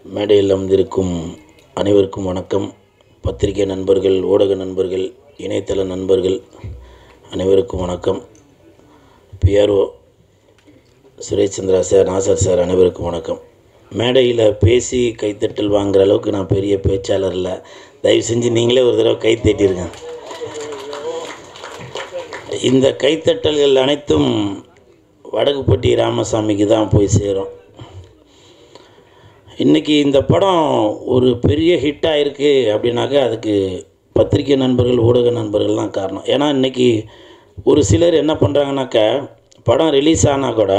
மேடையில் அமர்ந்திருக்கும் அனைவருக்கும் வணக்கம். பத்திரிகை நண்பர்கள், ஊடக நண்பர்கள், இணையதள நண்பர்கள் அனைவருக்கும் வணக்கம். PRO Suresh Chandra sir, Nasser sir அனைவருக்கும் வணக்கம். மேடையில் பேசி கைத்தட்டல் வாங்குகிற அளவுக்கு நான் பெரிய பேச்சாளர் இல்லை. தயவு செஞ்சு நீங்களே ஒரு தடவை கை தட்டிருங்க. இந்த கைத்தட்டல்கள் அனைத்தும் வடக்குப்பட்டி ராமசாமிக்கு தான் போய் சேரும். இன்றைக்கி இந்த படம் ஒரு பெரிய ஹிட்டாக இருக்குது அப்படின்னாக்கா அதுக்கு பத்திரிகை நண்பர்கள், ஊடக நண்பர்கள் தான் காரணம். ஏன்னா இன்றைக்கி ஒரு சிலர் என்ன பண்ணுறாங்கனாக்கா, படம் ரிலீஸ் ஆனால் கூட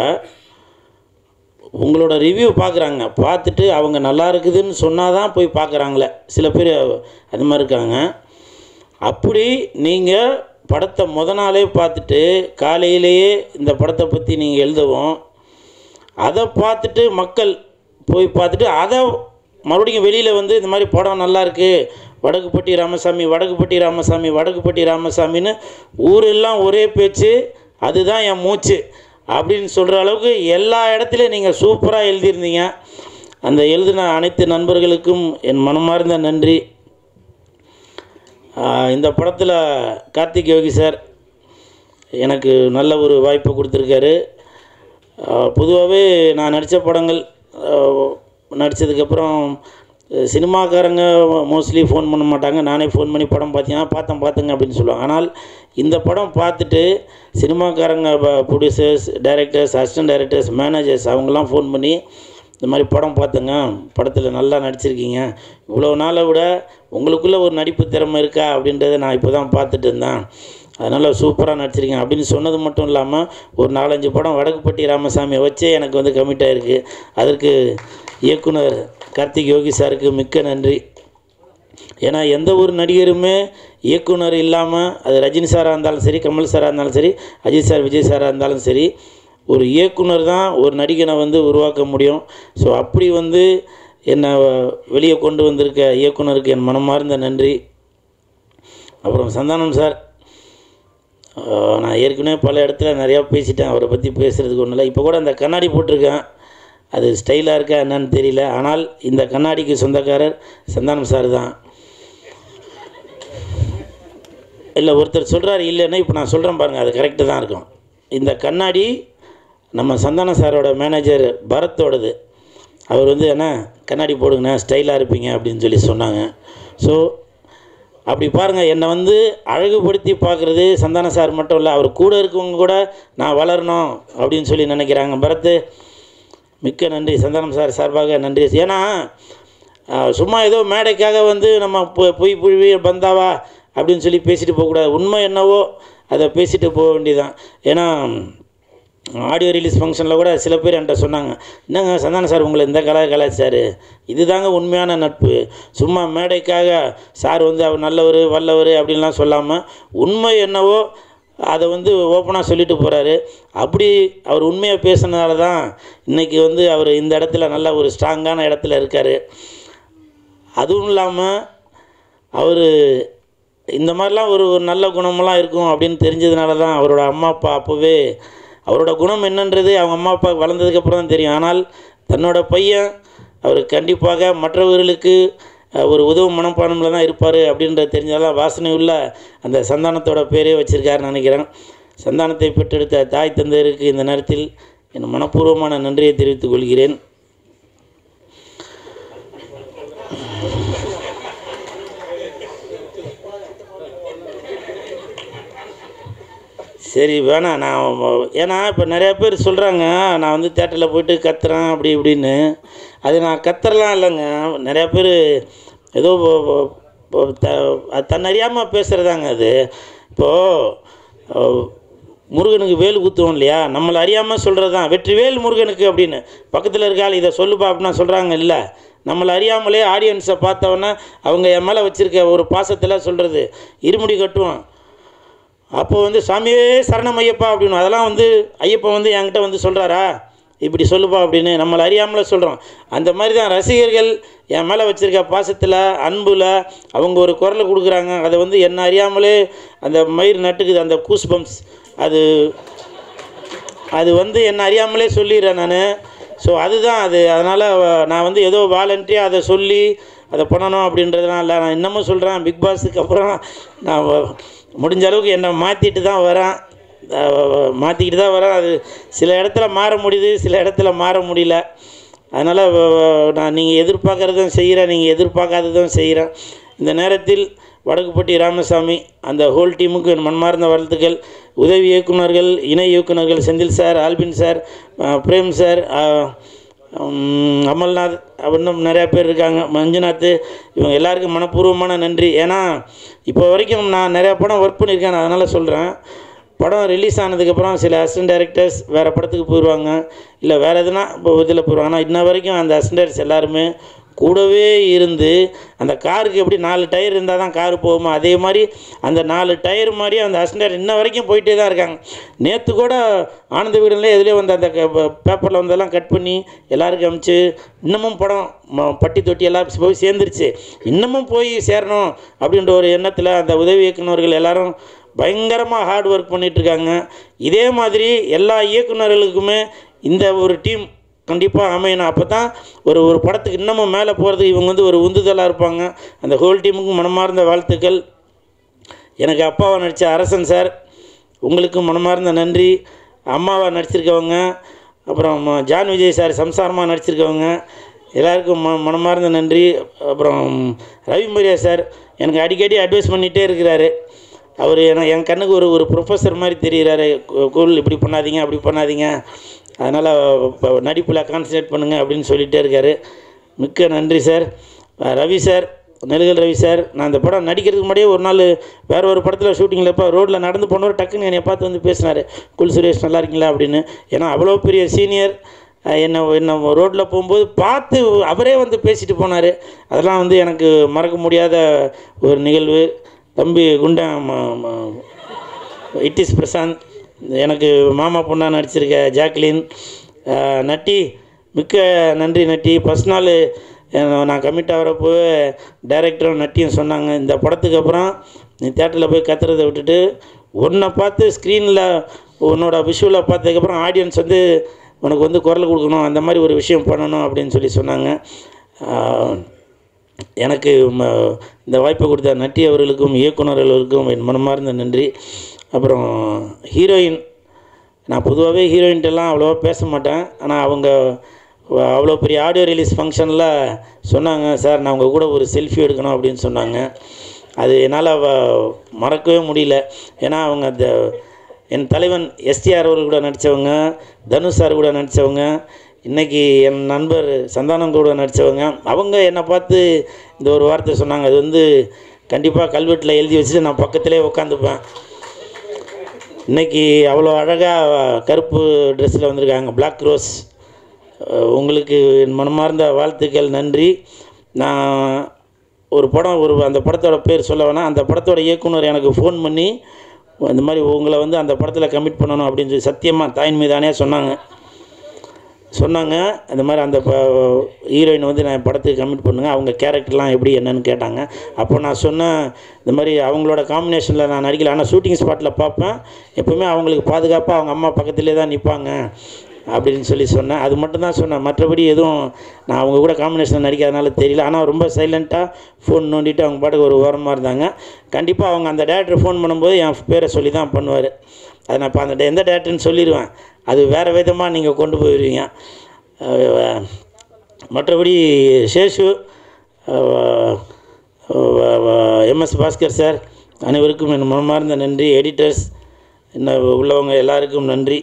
உங்களோட ரிவ்யூ பார்க்குறாங்க, பார்த்துட்டு அவங்க நல்லா இருக்குதுன்னு சொன்னால் தான் போய் பார்க்குறாங்களே. சில பேர் அது மாதிரி இருக்காங்க. அப்படி நீங்கள் படத்தை நாளே பார்த்துட்டு காலையிலேயே இந்த படத்தை பற்றி நீங்கள் எழுதவும், அதை பார்த்துட்டு மக்கள் போய் பார்த்துட்டு அதை மறுபடியும் வெளியில் வந்து இந்த மாதிரி படம் நல்லாயிருக்கு, வடக்குப்பட்டி ராமசாமி, வடக்குப்பட்டி ராமசாமி, வடக்குப்பட்டி ராமசாமின்னு ஊரெல்லாம் ஒரே பேச்சு, அதுதான் என் மூச்சு அப்படின்னு சொல்கிற அளவுக்கு எல்லா இடத்துலையும் நீங்கள் சூப்பராக எழுதியிருந்தீங்க. அந்த எழுதின அனைத்து நண்பர்களுக்கும் என் மனமார்ந்த நன்றி. இந்த படத்தில் கார்த்திக் யோகி சார் எனக்கு நல்ல ஒரு வாய்ப்பு கொடுத்துருக்காரு. பொதுவாகவே நான் நடித்த படங்கள் நடித்ததுக்கப்புறம் சினிமாக்காரங்க மோஸ்ட்லி ஃபோன் பண்ண மாட்டாங்க. நானே ஃபோன் பண்ணி படம் பார்த்துங்க அப்படின்னு சொல்லுவாங்க. ஆனால் இந்த படம் பார்த்துட்டு சினிமாக்காரங்க, producers, directors, assistant directors, managers அவங்கெல்லாம் ஃபோன் பண்ணி இந்த மாதிரி படம் பார்த்துங்க, படத்தில் நல்லா நடிச்சிருக்கீங்க, இவ்வளோ நாளை விட உங்களுக்குள்ளே ஒரு நடிப்பு திறமை இருக்கா அப்படின்றத நான் இப்போ தான் பார்த்துட்டு இருந்தேன், அதனால் சூப்பராக நடிச்சிருக்கீங்க அப்படின்னு சொன்னது மட்டும் இல்லாமல் ஒரு 4-5 படம் வடக்குப்பட்டி ராமசாமியை வச்சே எனக்கு வந்து கமிட் ஆகிருக்கு. அதற்கு இயக்குனர் கார்த்திக் யோகி சாருக்கு மிக்க நன்றி. ஏன்னா எந்த ஒரு நடிகருமே இயக்குனர் இல்லாமல், அது ரஜினி சாராக இருந்தாலும் சரி, கமல் சாராக இருந்தாலும் சரி, அஜித் சார், விஜய் சாராக இருந்தாலும் சரி, ஒரு இயக்குனர் தான் ஒரு நடிகனை வந்து உருவாக்க முடியும். ஸோ அப்படி வந்து என்னை வெளியே கொண்டு வந்திருக்க இயக்குனருக்கு என் மனமார்ந்த நன்றி. அப்புறம் சந்தானம் சார், நான் ஏற்கனவே பல இடத்துல நிறையா பேசிட்டேன், அவரை பற்றி பேசுகிறதுக்கு ஒன்றும் இல்லை. இப்போ கூட அந்த கண்ணாடி போட்டிருக்கேன், அது ஸ்டைலாக இருக்கா என்னன்னு தெரியல, ஆனால் இந்த கண்ணாடிக்கு சொந்தக்காரர் சந்தானம் சார் தான். இல்லை, ஒருத்தர் சொல்கிறார் இல்லைன்னா, இப்போ நான் சொல்கிறேன் பாருங்கள், அது கரெக்டு தான் இருக்கும். இந்த கண்ணாடி நம்ம சந்தானம் சாரோட மேனேஜர் பரத்தோடது. அவர் வந்து என்ன கண்ணாடி போடுங்கண்ணா, ஸ்டைலாக இருப்பீங்க அப்படின்னு சொல்லி சொன்னாங்க. ஸோ அப்படி பாருங்கள், என்னை வந்து அழகுபடுத்தி பார்க்குறது சந்தானம் சார் மட்டும் இல்லை, அவர் கூட இருக்கவங்க கூட நான் வளரணும் அப்படின்னு சொல்லி நினைக்கிறாங்க. பரத், மிக்க நன்றி. சந்தானம் சார் சார்பாக நன்றி. ஏன்னா சும்மா ஏதோ மேடைக்காக வந்து நம்ம பொய் புழுவி பந்தாவா அப்படின்னு சொல்லி பேசிட்டு போகக்கூடாது. உண்மை என்னவோ அதை பேசிட்டு போக வேண்டியதான். ஏன்னா ஆடியோ ரிலீஸ் ஃபங்க்ஷனில் கூட சில பேர் என்கிட்ட சொன்னாங்க, என்னங்க சந்தானம் சார் உங்களை இந்த கலாச்சார், இது தாங்க உண்மையான நட்பு. சும்மா மேடைக்காக சார் வந்து அவர் நல்லவர் வல்லவர் அப்படின்லாம் சொல்லாமல் உண்மை என்னவோ அதை வந்து ஓப்பனாக சொல்லிட்டு போகிறாரு. அப்படி அவர் உண்மையாக பேசுனதால தான் இன்றைக்கி வந்து அவர் இந்த இடத்துல நல்ல ஒரு ஸ்ட்ராங்கான இடத்துல இருக்கார். அதுவும் இல்லாமல் அவர் இந்த மாதிரிலாம் ஒரு நல்ல குணமெல்லாம் இருக்கும் அப்படின்னு தெரிஞ்சதுனால தான் அவரோட அம்மா அப்பா அப்போவே அவரோட குணம் என்னன்றது அவங்க அம்மா அப்பா வளர்ந்ததுக்கப்புறம் தான் தெரியும். ஆனால் தன்னோட பையன் அவர் கண்டிப்பாக மற்றவர்களுக்கு ஒரு உதவும் மனப்பான்மையில் தான் இருப்பார் அப்படின்றது தெரிஞ்சாலும் வாசனை உள்ள அந்த சந்தானத்தோட பேரே வச்சுருக்காருன்னு நினைக்கிறேன். சந்தானத்தை பெற்றெடுத்த தாய் தந்தையருக்கு இந்த நேரத்தில் என் மனப்பூர்வமான நன்றியை தெரிவித்துக் கொள்கிறேன். சரி வேணாம், நான் ஏன்னா இப்போ நிறையா பேர் சொல்கிறாங்க நான் வந்து தேட்டரில் போய்ட்டு கத்துறேன் அப்படி இப்படின்னு. அது நான் கத்துறலாம் இல்லைங்க. நிறையா பேர் ஏதோ தன்னறியாமல் பேசுகிறதாங்க அது. இப்போது முருகனுக்கு வேல் குத்துவோம் இல்லையா, நம்மளை அறியாமல் சொல்கிறது தான் வெற்றி வேல் முருகனுக்கு அப்படின்னு. பக்கத்தில் இருக்காள் இதை சொல்லுப்பா அப்படின்னா சொல்கிறாங்க. இல்லை, நம்மளை அறியாமலே ஆடியன்ஸை பார்த்தவொன்னே அவங்க என் மேலே வச்சுருக்க ஒரு பாசத்தில் சொல்கிறது. இருமுடி கட்டுவோம், அப்போ வந்து சாமியே சரணம் ஐயப்பா அப்படின்னு. அதெல்லாம் வந்து ஐயப்பா வந்து என்கிட்ட வந்து சொல்கிறாரா இப்படி சொல்லுப்பா அப்படின்னு நம்மளை அறியாமலே சொல்கிறோம். அந்த மாதிரி தான் ரசிகர்கள் என் மேலே வச்சுருக்க பாசத்தில், அன்பில் அவங்க ஒரு குரலை கொடுக்குறாங்க. அதை வந்து என்ன அறியாமலே அந்த மயிர் நட்டுக்குது, அந்த கூஸ் பம்ப்ஸ், அது வந்து என்ன அறியாமலே சொல்லிடுறேன் நான். ஸோ அதுதான் அது. அதனால் நான் வந்து ஏதோ வாலண்டியாக அதை சொல்லி அதை பண்ணணும் அப்படின்றதுலாம் இல்லை. நான் இன்னமும் சொல்கிறேன், பிக் பாஸுக்கு அப்புறம் நான் முடிஞ்ச அளவுக்கு என்னை மாற்றிக்கிட்டு தான் வரேன். அது சில இடத்துல மாற முடியுது, சில இடத்துல மாற முடியல. அதனால் நான் நீங்கள் எதிர்பார்க்குறதும் செய்கிறேன், நீங்கள் எதிர்பார்க்காததும் செய்கிறேன். இந்த நேரத்தில் வடக்குப்பட்டி ராமசாமி அந்த ஹோல் டீமுக்கு என் மன்மார்ந்த வாழ்த்துக்கள். உதவி இயக்குநர்கள், இணை இயக்குநர்கள் Senthil sir, Albin sir, Prem sir, Amalnath, இன்னும் நிறையா பேர் இருக்காங்க, மஞ்சுநாத், இவங்க எல்லாருக்கும் மனப்பூர்வமான நன்றி. ஏன்னா இப்போ வரைக்கும் நான் நிறையா படம் ஒர்க் பண்ணியிருக்கேன். நான் அதனால் சொல்கிறேன், படம் ரிலீஸ் ஆனதுக்கப்புறம் சில அசிஸ்டன்ட் டைரக்டர்ஸ் வேறு படத்துக்கு போயிடுவாங்க, இல்லை வேறு எதுனா இப்போ இதில் போயிடுவாங்க. ஆனால் இன்ன வரைக்கும் அந்த அசிஸ்டன்ட் டைரக்டர்ஸ் எல்லாருமே கூடவே இருந்து, அந்த காருக்கு எப்படி 4 டயர் இருந்தால் தான் காரு போகுமோ, அதே மாதிரி அந்த 4 டயர் மாதிரியே அந்த அசிஸ்டன்ட் இன்ன வரைக்கும் போயிட்டே தான் இருக்காங்க. நேற்று கூட ஆனந்த வீடுலேயே எதுலேயே வந்து அந்த பேப்பரில் வந்ததெல்லாம் கட் பண்ணி எல்லாருக்கும் அனுப்பிச்சு, இன்னமும் படம் பட்டி தொட்டி எல்லாம் போய் சேர்ந்துருச்சு, இன்னமும் போய் சேரணும் அப்படின்ற ஒரு எண்ணத்தில் அந்த உதவி இயக்குநர்கள் எல்லோரும் பயங்கரமாக ஹார்ட் ஒர்க் பண்ணிகிட்ருக்காங்க. இதே மாதிரி எல்லா இயக்குநர்களுக்குமே இந்த ஒரு டீம் கண்டிப்பாக அமையணும். அப்போ தான் ஒரு படத்துக்கு இன்னமும் மேலே போகிறதுக்கு இவங்க வந்து ஒரு உந்துதலாக இருப்பாங்க. அந்த ஹோல் டீமுக்கு மனமார்ந்த வாழ்த்துக்கள். எனக்கு அப்பாவை நடித்த அரசன் சார், உங்களுக்கு மனமார்ந்த நன்றி. அம்மாவை நடிச்சிருக்கவங்க, அப்புறம் ஜான் விஜய் சார் சம்சாரமாக நடிச்சிருக்கவங்க எல்லாருக்கும் மனமார்ந்த நன்றி. அப்புறம் ரவி மரியா சார் எனக்கு அடிக்கடி அட்வைஸ் பண்ணிகிட்டே இருக்கிறாரு. அவர் என் கண்ணுக்கு ஒரு ப்ரொஃபஸர் மாதிரி தெரிகிறாரு. கூல் இப்படி பண்ணாதீங்க, அப்படி பண்ணாதீங்க, அதனால் நடிப்பில் கான்சன்ட்ரேட் பண்ணுங்கள் அப்படின்னு சொல்லிகிட்டே இருக்கார். மிக்க நன்றி sir. Ravi sir, Nelkal Ravi sir, நான் இந்த படம் நடிக்கிறதுக்கு முன்னாடியே ஒரு நாள் வேறு ஒரு படத்தில் ஷூட்டிங்கில் இப்போ ரோட்டில் நடந்து போனவர் டக்குன்னு என்னை பார்த்து வந்து பேசினார், குல் சுரேஷ் நல்லா இருக்கீங்களா அப்படின்னு. ஏன்னா அவ்வளோ பெரிய சீனியர், என்ன ரோட்டில் போகும்போது பார்த்து அவரே வந்து பேசிட்டு போனார். அதெல்லாம் வந்து எனக்கு மறக்க முடியாத ஒரு நிகழ்வு. தம்பி குண்டன் இட்டிஸ் பிரசாந்த், எனக்கு மாமா பொண்ணாக நடிச்சிருக்க ஜாக்லின், நட்டி, மிக்க நன்றி நட்டி. ஃபஸ்ட் நாள் நான் கமிட் ஆகிறப்போ டைரக்டரும் நட்டியும் சொன்னாங்க, இந்த படத்துக்கு அப்புறம் நீ தேட்டரில் போய் கத்துறதை விட்டுட்டு உன்னை பார்த்து ஸ்க்ரீனில் உன்னோட விஷுவலை பார்த்ததுக்கப்புறம் ஆடியன்ஸ் வந்து உனக்கு வந்து குரல் கொடுக்கணும், அந்த மாதிரி ஒரு விஷயம் பண்ணணும் அப்படின்னு சொல்லி சொன்னாங்க. எனக்கு இந்த வாய்ப்பை கொடுத்த நட்டி அவர்களுக்கும் இயக்குநர்களுக்கும் என் மனமார்ந்த நன்றி. அப்புறம் ஹீரோயின், நான் பொதுவாகவே ஹீரோயின்ட்டெல்லாம் அவ்வளோவா பேச மாட்டேன். ஆனால் அவங்க அவ்வளோ பெரிய ஆடியோ ரிலீஸ் ஃபங்க்ஷனில் சொன்னாங்க, சார் நான் உங்கள் கூட ஒரு செல்ஃபி எடுக்கணும் அப்படின்னு சொன்னாங்க. அது என்னால் மறக்கவே முடியல. ஏன்னா அவங்க அந்த என் தலைவன் எஸ்டிஆர் அவர்கள் கூட நடித்தவங்க, தனுஷ் சார் கூட நடித்தவங்க, இன்றைக்கி என் நண்பர் சந்தானம் கூட நடித்தவங்க. அவங்க என்னை பார்த்து இந்த ஒரு வார்த்தை சொன்னாங்க, அது வந்து கண்டிப்பாக கல்வெட்டில் எழுதி வச்சுட்டு நான் பக்கத்திலே உட்காந்துப்பேன். இன்றைக்கி அவ்வளோ அழகாக கருப்பு ட்ரெஸ்ஸில் வந்திருக்காங்க, பிளாக் ரோஸ். உங்களுக்கு என் மனமார்ந்த வாழ்த்துக்கள், நன்றி. நான் ஒரு படம் அந்த படத்தோட பேர் சொல்ல வேணாம், அந்த படத்தோட இயக்குனர் எனக்கு ஃபோன் பண்ணி இந்த மாதிரி உங்களை வந்து அந்த படத்தில் கமிட் பண்ணணும் அப்படின்னு சொல்லி சத்தியமாக தாயின் மீதானே சொன்னாங்க. இந்த மாதிரி அந்த ஹீரோயின் வந்து நான் படத்துக்கு கமிட் பண்ணுங்கள், அவங்க கேரக்டர்லாம் எப்படி என்னன்னு கேட்டாங்க. அப்போ நான் சொன்னேன், இந்த மாதிரி அவங்களோட காம்பினேஷனில் நான் நடிக்கல, ஆனால் ஷூட்டிங் ஸ்பாட்டில் பார்ப்பேன், எப்போவுமே அவங்களுக்கு பாதுகாப்பாக அவங்க அம்மா பக்கத்துலேயே தான் நிற்பாங்க அப்படின்னு சொல்லி சொன்னேன். அது மட்டும் தான் சொன்னேன், மற்றபடி எதுவும் நான் அவங்க கூட காம்பினேஷனில் நடிக்காதனால தெரியல. ஆனால் ரொம்ப சைலண்ட்டாக ஃபோன் நோண்டிட்டு அவங்க பாட்டுக்கு ஒரு ஓரமாக இருந்தாங்க. கண்டிப்பாக அவங்க அந்த டேரக்டர் ஃபோன் பண்ணும்போது என் பேரை சொல்லி தான் பண்ணுவார். அதை நான் இப்போ அந்த எந்த டேரக்டர்னு சொல்லிடுவேன், அது வேறு விதமாக நீங்கள் கொண்டு போயிடுவீங்க. மற்றபடி சேஷு, எம்எஸ் பாஸ்கர் சார் அனைவருக்கும் என் மனமார்ந்த நன்றி. எடிட்டர்ஸ் இன்னும் உள்ளவங்க எல்லாருக்கும் நன்றி.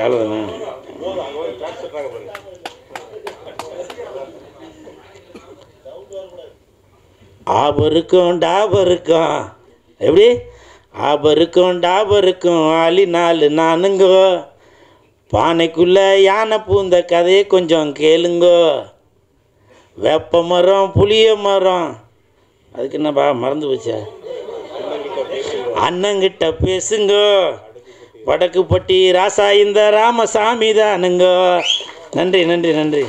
அவ்வளோதானே. ஆபருக்கும் டாபருக்கும் எப்படி ஆபருக்கும் டாபருக்கும் ஆளி 4 நானுங்கோ, பானைக்குள்ளே யானை பூந்த கதையை கொஞ்சம் கேளுங்கோ, வேப்ப மரம் புளிய மரம், அதுக்கு என்னப்பா மறந்து போச்சா, அண்ணங்கிட்ட பேசுங்கோ, வடக்குப்பட்டி ராசா இந்த ராமசாமி தானுங்கோ. நன்றி நன்றி நன்றி.